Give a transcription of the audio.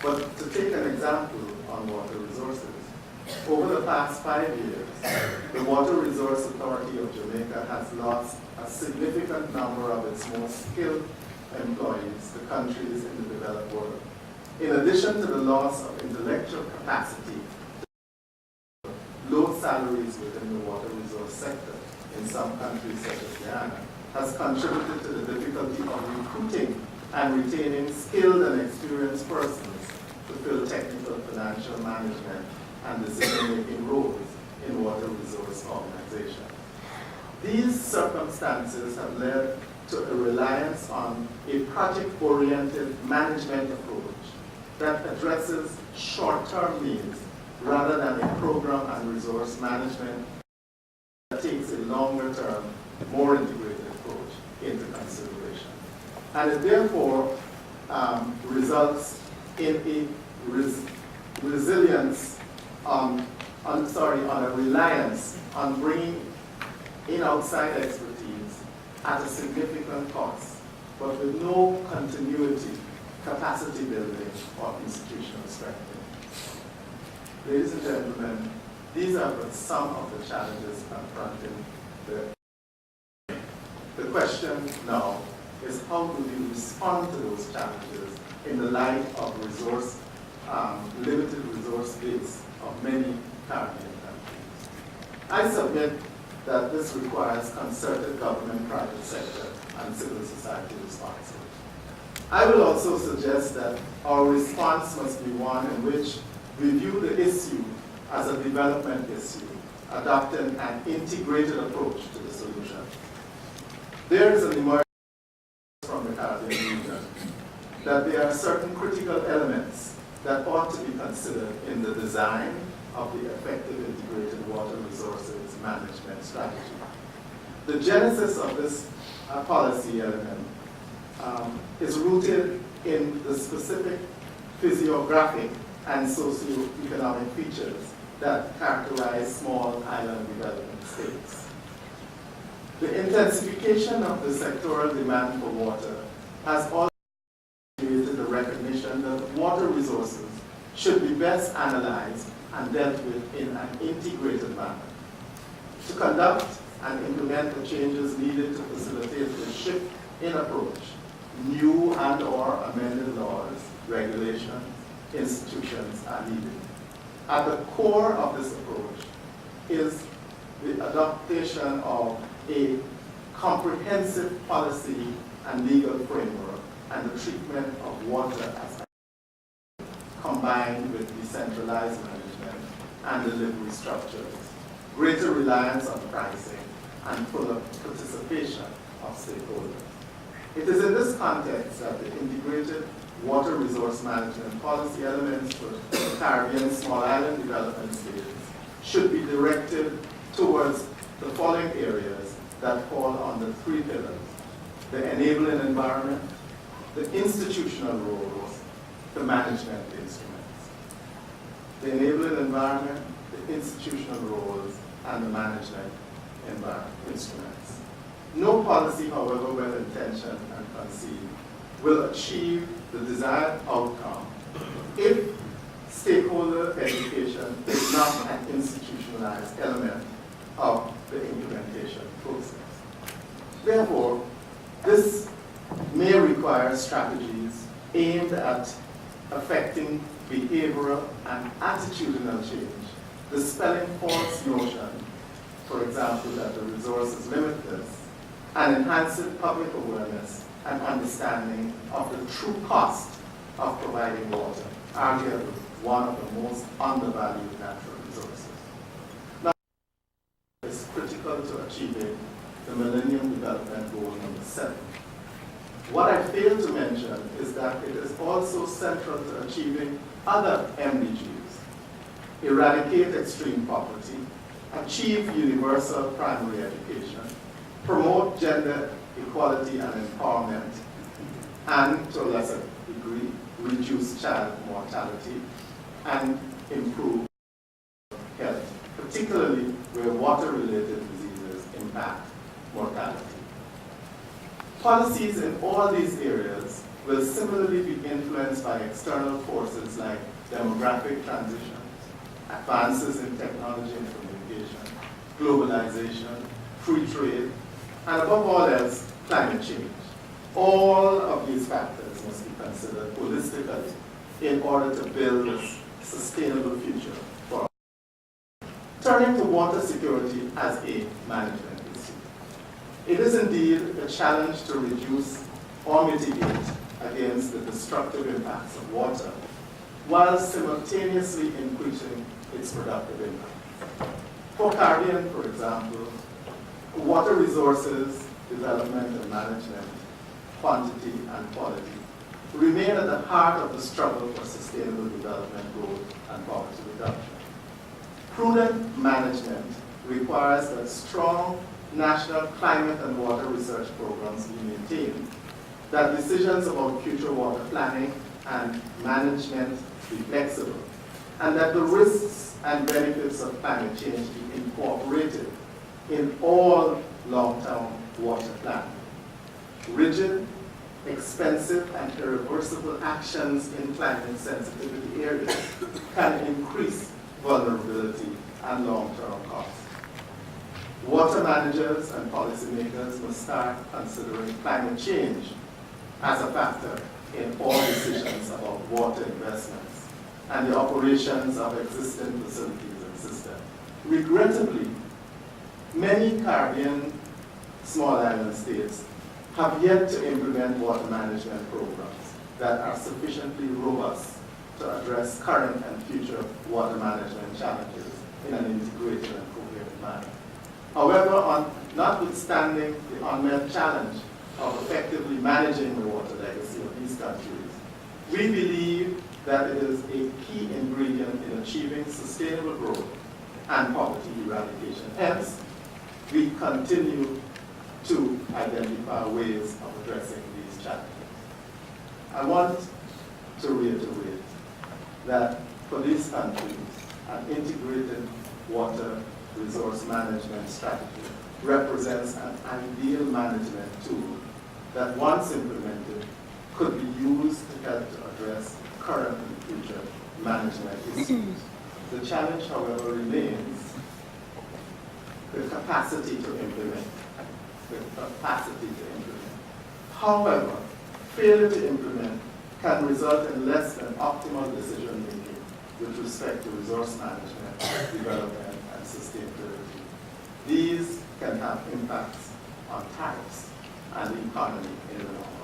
But to take an example on water resources, over the past 5 years, the Water Resource Authority of Jamaica has lost a significant number of its most skilled employees to countries in the developed world. In addition to the loss of intellectual capacity, low salaries within the water resource sector in some countries such as Guyana has contributed to the difficulty of recruiting and retaining skilled and experienced persons to fill technical, financial management, and decision-making roles in water resource organizations. These circumstances have led to a reliance on a project-oriented management approach that addresses short-term needs rather than a program and resource management that takes a longer-term, more integrated approach into consideration. And it therefore results in a a reliance on bringing in outside expertise at a significant cost, but with no continuity, capacity building, or institutional strengthening. Ladies and gentlemen, these are but some of the challenges confronting the question now is how do we respond to those challenges in the light of limited resource base of many Caribbean countries. I submit that this requires concerted government, private sector, and civil society responses. I will also suggest that our response must be one in which we view the issue as a development issue, adopting an integrated approach to the solution. There is an emergence from the Caribbean region that there are certain critical elements that ought to be considered in the design of the effective integrated water resources management strategy. The genesis of this policy element is rooted in the specific physiographic and socio-economic features that characterize small island development states. The intensification of the sectoral demand for water has also created the recognition that water resources should be best analyzed and dealt with in an integrated manner. To conduct and implement the changes needed to facilitate the shift in approach, new and/or amended laws, regulations, institutions are needed. At the core of this approach is the adoption of a comprehensive policy and legal framework and the treatment of water as combined with decentralized management and delivery structures, greater reliance on pricing, and fuller participation of stakeholders. It is in this context that the integrated water resource management policy elements for the Caribbean small island development states should be directed towards the following areas that fall under 3 pillars: the enabling environment, the institutional roles, the management instruments. The enabling environment, the institutional roles, and the management instruments. No policy, however well intentioned and conceived, will achieve the desired outcome if stakeholder education is not an institutionalized element of the implementation process. Therefore, this may require strategies aimed at affecting behavioral and attitudinal change, dispelling false notion, for example, that the resource is limitless, and enhancing public awareness and understanding of the true cost of providing water, arguably one of the most undervalued natural resources. Now, it's critical to achieving the Millennium Development Goal number 7. What I failed to mention is that it is also central to achieving other MDGs: eradicate extreme poverty, achieve universal primary education, promote gender equality and empowerment, and to a lesser degree, reduce child mortality and improve health, particularly where water-related diseases impact mortality. Policies in all these areas will similarly be influenced by external forces like demographic transitions, advances in technology and communication, globalization, free trade, and above all else, climate change. All of these factors must be considered holistically in order to build a sustainable future for us. Turning to water security as a management issue. It is indeed a challenge to reduce or mitigate against the destructive impacts of water, while simultaneously increasing its productive impact. For Caribbean, for example, water resources, development and management, quantity and quality, remain at the heart of the struggle for sustainable development, growth, and poverty reduction. Prudent management requires that strong national climate and water research programs be maintained, that decisions about future water planning and management be flexible, and that the risks and benefits of climate change be incorporated in all long-term water planning. Rigid, expensive, and irreversible actions in climate sensitivity areas can increase vulnerability and long-term costs. Water managers and policymakers must start considering climate change as a factor in all decisions about water investments and the operations of existing facilities and systems. Regrettably, many Caribbean small island states have yet to implement water management programs that are sufficiently robust to address current and future water management challenges in an integrated and coherent manner. However, notwithstanding the unmet challenge of effectively managing the water legacy of these countries, we believe that it is a key ingredient in achieving sustainable growth and poverty eradication. Hence, we continue to identify ways of addressing these challenges. I want to reiterate that for these countries, an integrated water resource management strategy represents an ideal management tool that, once implemented, could be used to help to address current and future management issues. The challenge, however, remains the capacity to implement. However, failure to implement can result in less than optimal decision making with respect to resource management, development, and sustainability. These can have impacts on tariffs and the economy in the long run.